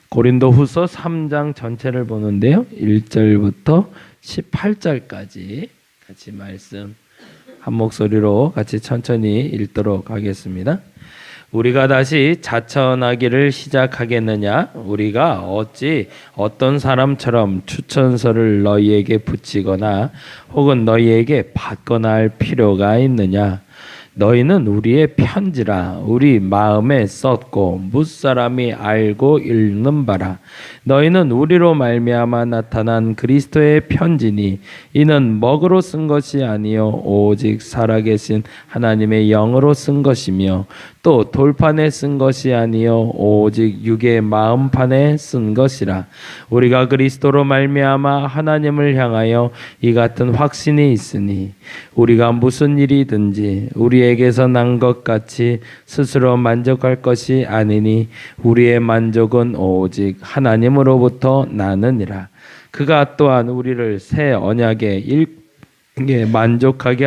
고린도후서 3장 전체를 보는데요. 1절부터 18절까지 같이 말씀 한 목소리로 같이 천천히 읽도록 하겠습니다. 우리가 다시 자천하기를 시작하겠느냐? 우리가 어찌 어떤 사람처럼 추천서를 너희에게 붙이거나 혹은 너희에게 받거나 할 필요가 있느냐? 너희는 우리의 편지라 우리 마음에 썼고 무사람이 알고 읽는 바라. 너희는 우리로 말미암아 나타난 그리스도의 편지니 이는 먹으로 쓴 것이 아니요 오직 살아계신 하나님의 영으로 쓴 것이며 또 돌판에 쓴 것이 아니요 오직 육의 마음판에 쓴 것이라. 우리가 그리스도로 말미암아 하나님을 향하여 이 같은 확신이 있으니 우리가 무슨 일이든지 우리에게서 난 것 같이 스스로 만족할 것이 아니니 우리의 만족은 오직 하나님으로부터 나느니라. 그가 또한 우리를 새 언약의 일에 만족하게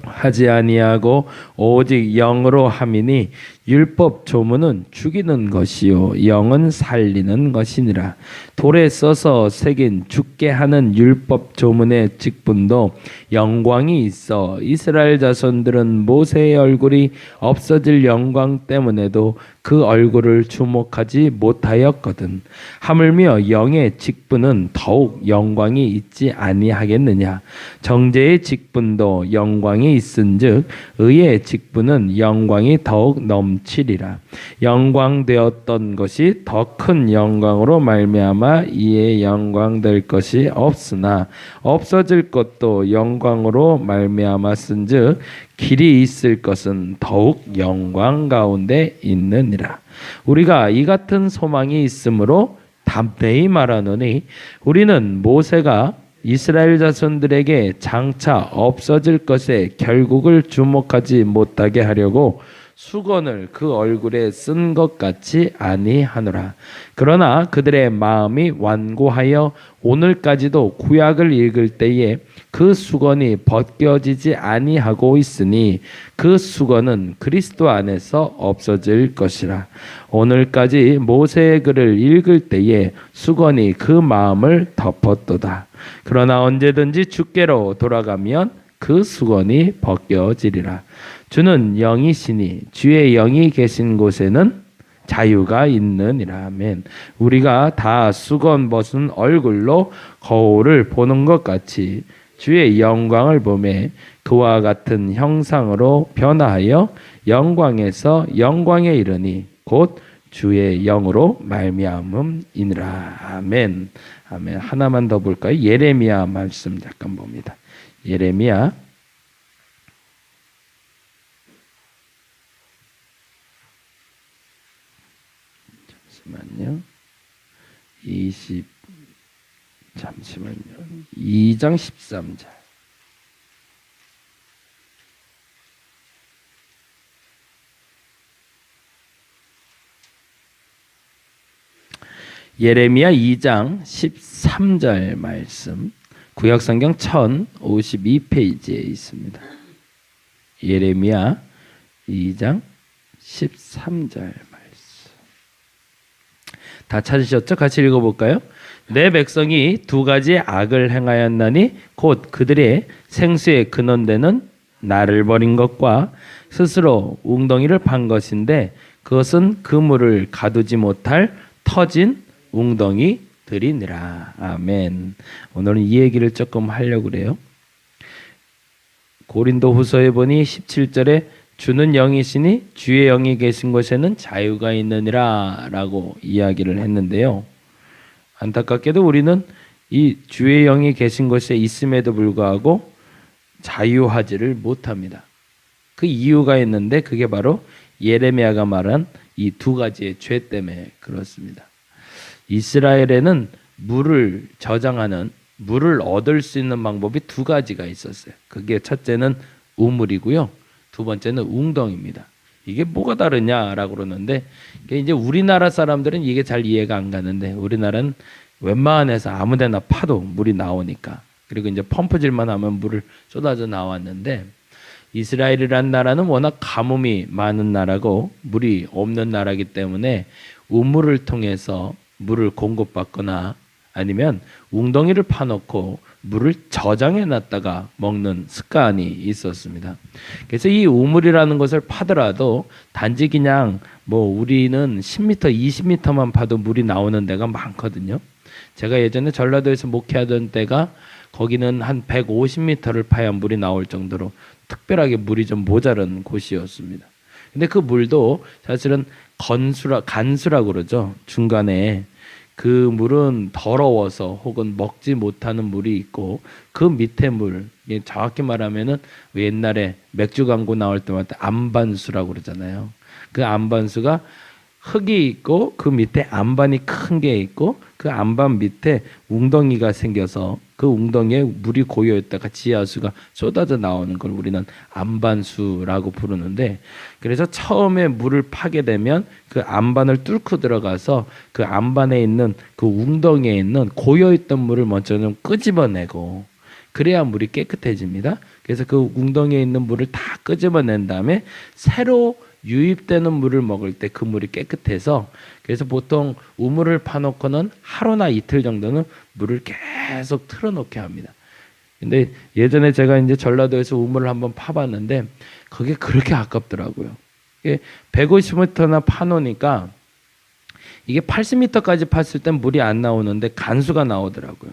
하지 아니하고 오직 영으로 함이니 율법 조문은 죽이는 것이요 영은 살리는 것이니라. 돌에 써서 새긴 죽게 하는 율법 조문의 직분도 영광이 있어 이스라엘 자손들은 모세의 얼굴이 없어질 영광 때문에도 그 얼굴을 주목하지 못하였거든. 하물며 영의 직분은 더욱 영광이 있지 아니하겠느냐. 정죄의 직분도 영광이 있은즉 의의 직분은 영광이 더욱 넘치리라. 영광되었던 것이 더 큰 영광으로 말미암아 이에 영광될 것이 없으나 없어질 것도 영광으로 말미암았은즉 길이 있을 것은 더욱 영광 가운데 있느니라. 우리가 이 같은 소망이 있으므로 담대히 말하노니 우리는 모세가 이스라엘 자손들에게 장차 없어질 것에 결국을 주목하지 못하게 하려고 수건을 그 얼굴에 쓴 것 같이 아니하노라. 그러나 그들의 마음이 완고하여 오늘까지도 구약을 읽을 때에 그 수건이 벗겨지지 아니하고 있으니 그 수건은 그리스도 안에서 없어질 것이라. 오늘까지 모세의 글을 읽을 때에 수건이 그 마음을 덮었도다. 그러나 언제든지 주께로 돌아가면 그 수건이 벗겨지리라. 주는 영이시니 주의 영이 계신 곳에는 자유가 있느니라. 아멘. 우리가 다 수건 벗은 얼굴로 거울을 보는 것 같이 주의 영광을 보매 그와 같은 형상으로 변화하여 영광에서 영광에 이르니 곧 주의 영으로 말미암음이니라. 아멘. 아멘. 하나만 더 볼까요? 예레미야 말씀 잠깐 봅니다. 예레미야 2장 13절. 예레미야 2장 13절 말씀 구약성경 1052페이지에 있습니다. 예레미야 2장 13절 말씀 다 찾으셨죠? 같이 읽어볼까요? 내 백성이 두 가지 악을 행하였나니 곧 그들의 생수의 근원되는 나를 버린 것과 스스로 웅덩이를 판 것인데 그것은 그물을 가두지 못할 터진 웅덩이들이니라. 아멘. 오늘은 이 얘기를 조금 하려고 그래요. 고린도후서에 보니 17절에 주는 영이시니 주의 영이 계신 곳에는 자유가 있느니라 라고 이야기를 했는데요. 안타깝게도 우리는 이 주의 영이 계신 곳에 있음에도 불구하고 자유하지를 못합니다. 그 이유가 있는데 그게 바로 예레미야가 말한 이 두 가지의 죄 때문에 그렇습니다. 이스라엘에는 물을 저장하는 물을 얻을 수 있는 방법이 두 가지가 있었어요. 그게 첫째는 우물이고요. 두 번째는 웅덩이입니다. 이게 뭐가 다르냐라고 그러는데 이제 우리나라 사람들은 이게 잘 이해가 안 가는데 우리나라는 웬만한 데서 아무데나 파도 물이 나오니까 그리고 이제 펌프질만 하면 물을 쏟아져 나왔는데 이스라엘이란 나라는 워낙 가뭄이 많은 나라고 물이 없는 나라이기 때문에 우물을 통해서 물을 공급받거나 아니면 웅덩이를 파놓고 물을 저장해 놨다가 먹는 습관이 있었습니다. 그래서 이 우물이라는 것을 파더라도 단지 그냥 뭐 우리는 10m, 20m만 파도 물이 나오는 데가 많거든요. 제가 예전에 전라도에서 목회하던 때가 거기는 한 150m를 파야 물이 나올 정도로 특별하게 물이 좀 모자란 곳이었습니다. 근데 그 물도 사실은 간수라고 그러죠. 중간에 그 물은 더러워서 혹은 먹지 못하는 물이 있고 그 밑에 물, 정확히 말하면은 옛날에 맥주 광고 나올 때마다 안반수라고 그러잖아요. 그 안반수가 흙이 있고 그 밑에 안반이 큰 게 있고 그 안반 밑에 웅덩이가 생겨서 그 웅덩이에 물이 고여 있다가 지하수가 쏟아져 나오는 걸 우리는 안반수라고 부르는데, 그래서 처음에 물을 파게 되면 그 안반을 뚫고 들어가서 그 안반에 있는 그 웅덩이에 있는 고여 있던 물을 먼저 좀 끄집어내고 그래야 물이 깨끗해집니다. 그래서 그 웅덩이에 있는 물을 다 끄집어낸 다음에 새로 유입되는 물을 먹을 때 그 물이 깨끗해서, 그래서 보통 우물을 파놓고는 하루나 이틀 정도는 물을 계속 틀어놓게 합니다. 근데 예전에 제가 이제 전라도에서 우물을 한번 파봤는데 그게 그렇게 아깝더라고요. 150m나 파놓으니까 이게 80m까지 팠을 땐 물이 안 나오는데 간수가 나오더라고요.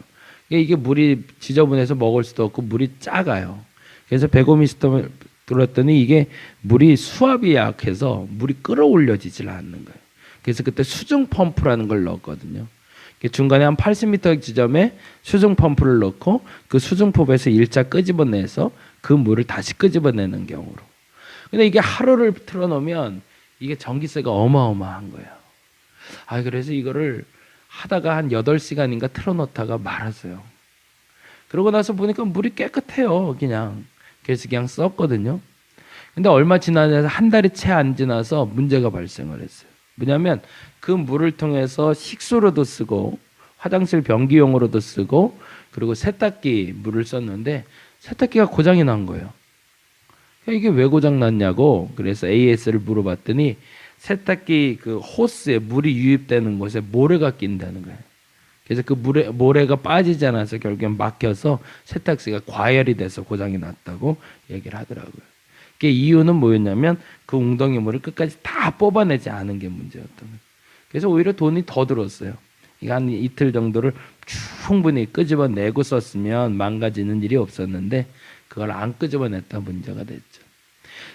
이게 물이 지저분해서 먹을 수도 없고 물이 작아요. 그래서 150m 들었더니 이게 물이 수압이 약해서 물이 끌어올려지질 않는 거예요. 그래서 그때 수중 펌프라는 걸 넣었거든요. 중간에 한 80m 지점에 수중 펌프를 넣고 그 수중 펌프에서 일자 끄집어내서 그 물을 다시 끄집어내는 경우로. 근데 이게 하루를 틀어놓으면 이게 전기세가 어마어마한 거예요. 그래서 이거를 하다가 한 8시간인가 틀어놓다가 말았어요. 그러고 나서 보니까 물이 깨끗해요, 그냥. 그래서 그냥 썼거든요. 근데 얼마 지나서 한 달이 채 안 지나서 문제가 발생을 했어요. 뭐냐면 그 물을 통해서 식수로도 쓰고 화장실 변기용으로도 쓰고 그리고 세탁기 물을 썼는데 세탁기가 고장이 난 거예요. 이게 왜 고장 났냐고 그래서 AS를 물어봤더니 세탁기 그 호스에 물이 유입되는 곳에 모래가 낀다는 거예요. 그래서 그 모래가 빠지지 않아서 결국엔 막혀서 세탁기가 과열이 돼서 고장이 났다고 얘기를 하더라고요. 그 이유는 뭐였냐면 그 웅덩이 물을 끝까지 다 뽑아내지 않은 게 문제였던 거예요. 그래서 오히려 돈이 더 들었어요. 이거 한 이틀 정도를 충분히 끄집어내고 썼으면 망가지는 일이 없었는데 그걸 안 끄집어냈다 문제가 됐죠.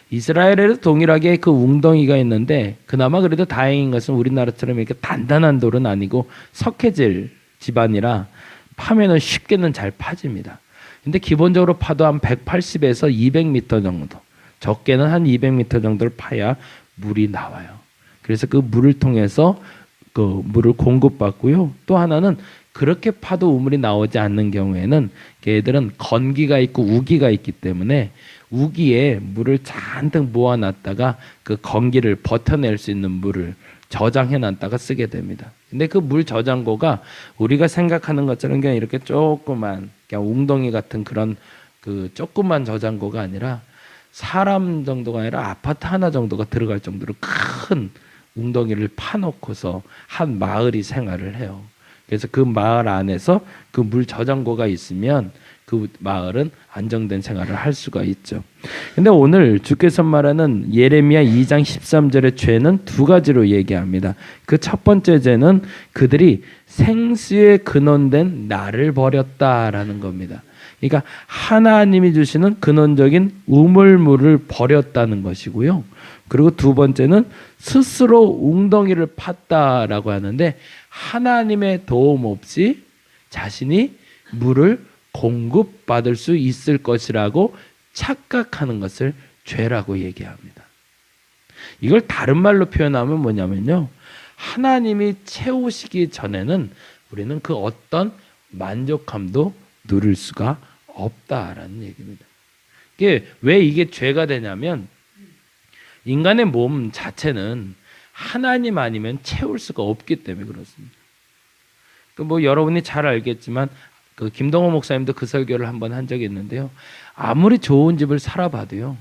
이스라엘에도 동일하게 그 웅덩이가 있는데 그나마 그래도 다행인 것은 우리나라처럼 이렇게 단단한 돌은 아니고 석회질 집안이라 파면은 쉽게는 잘 파집니다. 근데 기본적으로 파도 한 180에서 200m 정도, 적게는 한 200m 정도를 파야 물이 나와요. 그래서 그 물을 통해서 그 물을 공급받고요. 또 하나는 그렇게 파도 우물이 나오지 않는 경우에는 걔들은 건기가 있고 우기가 있기 때문에 우기에 물을 잔뜩 모아놨다가 그 건기를 버텨낼 수 있는 물을 저장해놨다가 쓰게 됩니다. 근데 그 물 저장고가 우리가 생각하는 것처럼 그냥 이렇게 조그만 그냥 웅덩이 같은 그런 그 조그만 저장고가 아니라 사람 정도가 아니라 아파트 하나 정도가 들어갈 정도로 큰 웅덩이를 파놓고서 한 마을이 생활을 해요. 그래서 그 마을 안에서 그 물 저장고가 있으면 그 마을은 안정된 생활을 할 수가 있죠. 근데 오늘 주께서 말하는 예레미야 2장 13절의 죄는 두 가지로 얘기합니다. 그 첫 번째 죄는 그들이 생수의 근원된 나를 버렸다라는 겁니다. 그러니까 하나님이 주시는 근원적인 우물물을 버렸다는 것이고요. 그리고 두 번째는 스스로 웅덩이를 팠다라고 하는데 하나님의 도움 없이 자신이 물을 공급받을 수 있을 것이라고 착각하는 것을 죄라고 얘기합니다. 이걸 다른 말로 표현하면 뭐냐면요, 하나님이 채우시기 전에는 우리는 그 어떤 만족함도 누릴 수가 없다라는 얘기입니다. 왜 이게 죄가 되냐면 인간의 몸 자체는 하나님 아니면 채울 수가 없기 때문에 그렇습니다. 뭐 여러분이 잘 알겠지만 그 김동호 목사님도 그 설교를 한번 한 적이 있는데요. 아무리 좋은 집을 살아봐도요,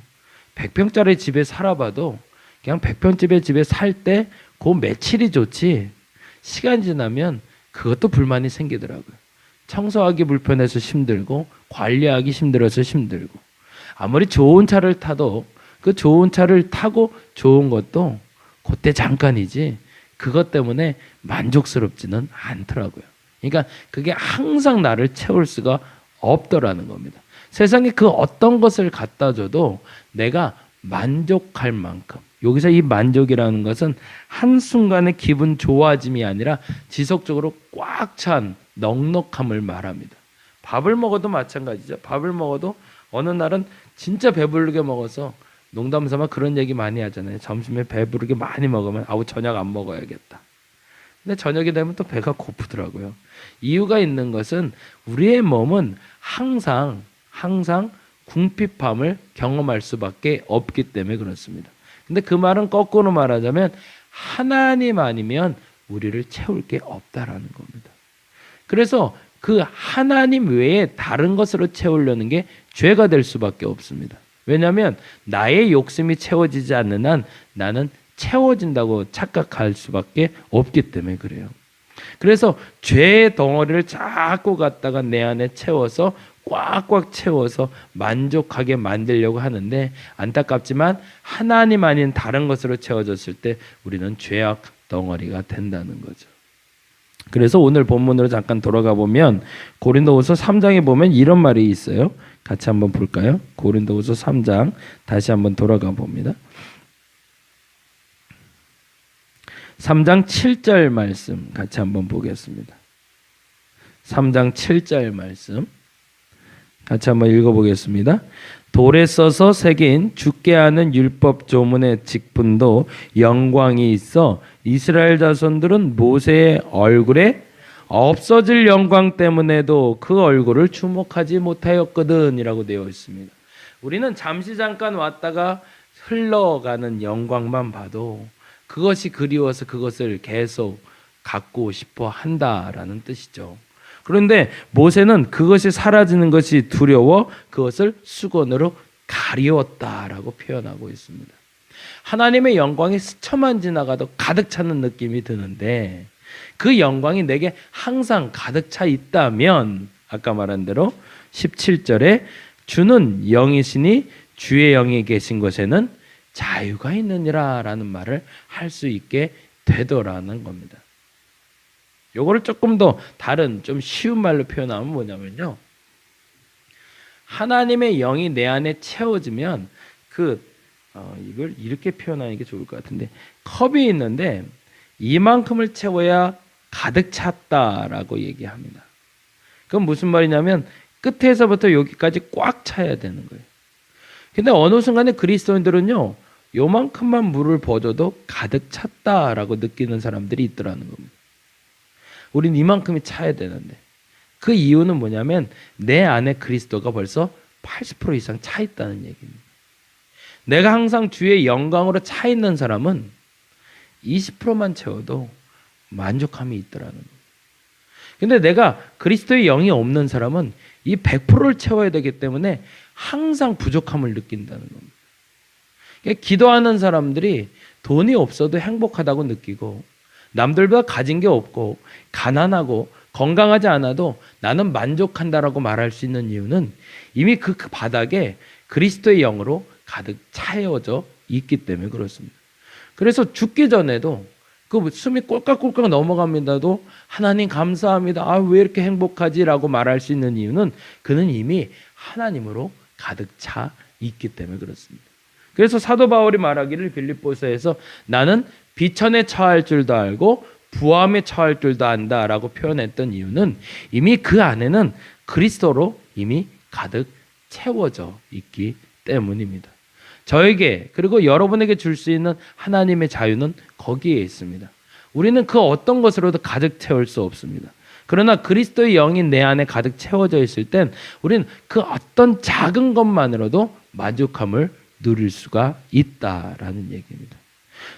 100평짜리 집에 살아봐도 그냥 100평집의 집에 살 때 그 며칠이 좋지 시간이 지나면 그것도 불만이 생기더라고요. 청소하기 불편해서 힘들고 관리하기 힘들어서 힘들고 아무리 좋은 차를 타도 그 좋은 차를 타고 좋은 것도 그때 잠깐이지 그것 때문에 만족스럽지는 않더라고요. 그러니까 그게 항상 나를 채울 수가 없더라는 겁니다. 세상에 그 어떤 것을 갖다 줘도 내가 만족할 만큼, 여기서 이 만족이라는 것은 한순간에 기분 좋아짐이 아니라 지속적으로 꽉 찬 넉넉함을 말합니다. 밥을 먹어도 마찬가지죠. 밥을 먹어도 어느 날은 진짜 배부르게 먹어서 농담 삼아 그런 얘기 많이 하잖아요. 점심에 배부르게 많이 먹으면 아우 저녁 안 먹어야겠다. 근데 저녁이 되면 또 배가 고프더라고요. 이유가 있는 것은 우리의 몸은 항상 궁핍함을 경험할 수밖에 없기 때문에 그렇습니다. 근데 그 말은 거꾸로 말하자면 하나님 아니면 우리를 채울 게 없다라는 겁니다. 그래서 그 하나님 외에 다른 것으로 채우려는 게 죄가 될 수밖에 없습니다. 왜냐하면 나의 욕심이 채워지지 않는 한 나는 채워진다고 착각할 수밖에 없기 때문에 그래요. 그래서 죄의 덩어리를 자꾸 갖다가 내 안에 채워서 꽉꽉 채워서 만족하게 만들려고 하는데 안타깝지만 하나님 아닌 다른 것으로 채워졌을 때 우리는 죄악 덩어리가 된다는 거죠. 그래서 오늘 본문으로 잠깐 돌아가 보면 고린도후서 3장에 보면 이런 말이 있어요. 같이 한번 볼까요? 고린도후서 3장 다시 한번 돌아가 봅니다. 3장 7절 말씀 같이 한번 보겠습니다. 3장 7절 말씀 같이 한번 읽어보겠습니다. 돌에 써서 새긴 죽게 하는 율법 조문의 직분도 영광이 있어 이스라엘 자손들은 모세의 얼굴에 없어질 영광 때문에도 그 얼굴을 주목하지 못하였거든 이라고 되어 있습니다. 우리는 잠시 잠깐 왔다가 흘러가는 영광만 봐도 그것이 그리워서 그것을 계속 갖고 싶어 한다라는 뜻이죠. 그런데 모세는 그것이 사라지는 것이 두려워 그것을 수건으로 가리웠다라고 표현하고 있습니다. 하나님의 영광이 스쳐만 지나가도 가득 차는 느낌이 드는데 그 영광이 내게 항상 가득 차 있다면 아까 말한 대로 17절에 주는 영이시니 주의 영이 계신 곳에는 자유가 있느니라 라는 말을 할 수 있게 되더라는 겁니다. 요거를 조금 더 다른 좀 쉬운 말로 표현하면 뭐냐면요. 하나님의 영이 내 안에 채워지면 이걸 이렇게 표현하는 게 좋을 것 같은데 컵이 있는데 이만큼을 채워야 가득 찼다라고 얘기합니다. 그건 무슨 말이냐면 끝에서부터 여기까지 꽉 차야 되는 거예요. 근데 어느 순간에 그리스도인들은요. 요만큼만 물을 부어줘도 가득 찼다라고 느끼는 사람들이 있더라는 겁니다. 우린 이만큼이 차야 되는데 그 이유는 뭐냐면 내 안에 그리스도가 벌써 80% 이상 차 있다는 얘기입니다. 내가 항상 주의 영광으로 차 있는 사람은 20%만 채워도 만족함이 있더라는 겁니다. 근데 내가 그리스도의 영이 없는 사람은 이 100%를 채워야 되기 때문에 항상 부족함을 느낀다는 겁니다. 기도하는 사람들이 돈이 없어도 행복하다고 느끼고 남들보다 가진 게 없고 가난하고 건강하지 않아도 나는 만족한다라고 말할 수 있는 이유는 이미 그 바닥에 그리스도의 영으로 가득 차여져 있기 때문에 그렇습니다. 그래서 죽기 전에도 그 숨이 꼴깍꼴깍 넘어갑니다도 하나님 감사합니다. 아, 왜 이렇게 행복하지라고 말할 수 있는 이유는 그는 이미 하나님으로 가득 차 있기 때문에 그렇습니다. 그래서 사도 바울이 말하기를 빌립보서에서 나는 비천에 처할 줄도 알고 부함에 처할 줄도 안다라고 표현했던 이유는 이미 그 안에는 그리스도로 이미 가득 채워져 있기 때문입니다. 저에게 그리고 여러분에게 줄 수 있는 하나님의 자유는 거기에 있습니다. 우리는 그 어떤 것으로도 가득 채울 수 없습니다. 그러나 그리스도의 영이 내 안에 가득 채워져 있을 땐 우리는 그 어떤 작은 것만으로도 만족함을 누릴 수가 있다라는 얘기입니다.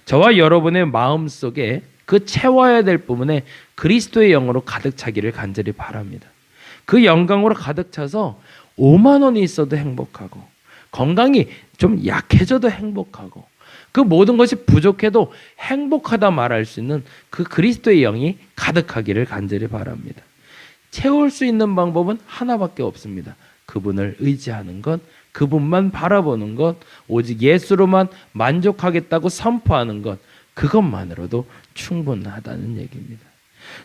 저와 여러분의 마음속에 그 채워야 될 부분에 그리스도의 영으로 가득 차기를 간절히 바랍니다. 그 영광으로 가득 차서 5만 원이 있어도 행복하고 건강이 좀 약해져도 행복하고 그 모든 것이 부족해도 행복하다 말할 수 있는 그 그리스도의 영이 가득하기를 간절히 바랍니다. 채울 수 있는 방법은 하나밖에 없습니다. 그분을 의지하는 것, 그분만 바라보는 것, 오직 예수로만 만족하겠다고 선포하는 것, 그것만으로도 충분하다는 얘기입니다.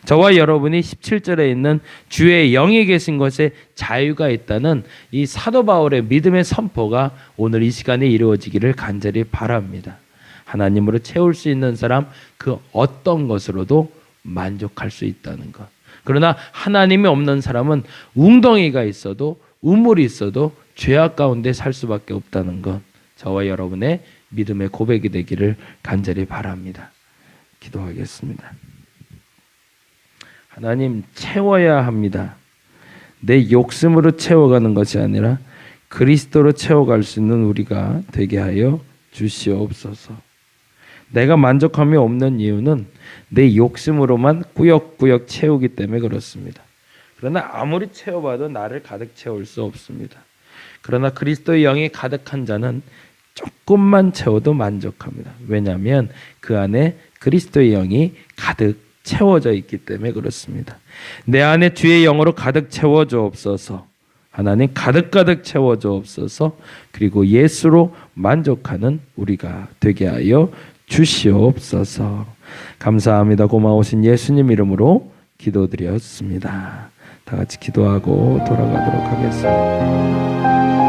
저와 여러분이 17절에 있는 주의 영이 계신 것에 자유가 있다는 이 사도 바울의 믿음의 선포가 오늘 이 시간에 이루어지기를 간절히 바랍니다. 하나님으로 채울 수 있는 사람 그 어떤 것으로도 만족할 수 있다는 것. 그러나 하나님이 없는 사람은 웅덩이가 있어도 우물이 있어도 죄악 가운데 살 수밖에 없다는 것. 저와 여러분의 믿음의 고백이 되기를 간절히 바랍니다. 기도하겠습니다. 하나님, 채워야 합니다. 내 욕심으로 채워가는 것이 아니라 그리스도로 채워갈 수 있는 우리가 되게 하여 주시옵소서. 내가 만족함이 없는 이유는 내 욕심으로만 꾸역꾸역 채우기 때문에 그렇습니다. 그러나 아무리 채워봐도 나를 가득 채울 수 없습니다. 그러나 그리스도의 영이 가득한 자는 조금만 채워도 만족합니다. 왜냐하면 그 안에 그리스도의 영이 가득 채워져 있기 때문에 그렇습니다. 내 안에 주의 영으로 가득 채워주옵소서. 하나님 가득가득 채워주옵소서. 그리고 예수로 만족하는 우리가 되게 하여 주시옵소서. 감사합니다. 고마우신 예수님 이름으로 기도드렸습니다. 다 같이 기도하고 돌아가도록 하겠습니다.